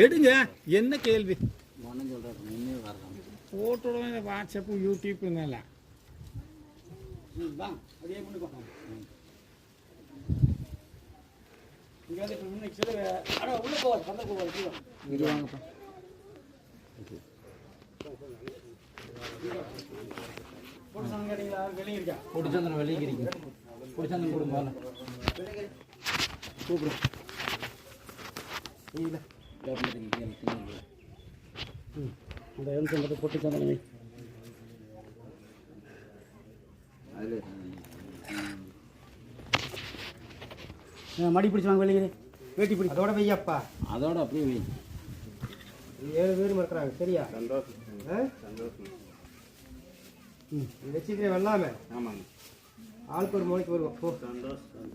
எடுங்க. என்ன கேள்வி ஒன்றும் சொல்கிறேன் இன்னும் வரலாம் போட்டோட வாட்ஸ்அப்பு யூடியூப்புங்கல்ல அப்படியே கொண்டு போகலாம். இங்கே வந்து இப்போ முன்னைக்கு சொல்லு ஆனால் உள்ளே போவாது பந்தல் போவாது இது வாங்கப்பா போட்டு சொன்ன கேட்டீங்களா வெளியே இருக்கா பொடிச்சந்திரன் வெளியே பொடிச்சந்திரன் கொடுங்க கூப்பிடும் இல்லை அந்த எழுத்து மட்டும் போட்டு சொன்னீங்க மடி பிடிச்சி வாங்க வெளியே வேட்டி பிடி அதோட வையப்பா அதோட அப்படியே வை 7 பேரும் இருக்கிறாங்க சரியா சந்தோஷம் சந்தோஷம் வச்சுக்கிறேன் வெள்ளாம ஆமாங்க ஆளுக்கு ஒரு மணிக்கு வருவோம் சந்தோஷம்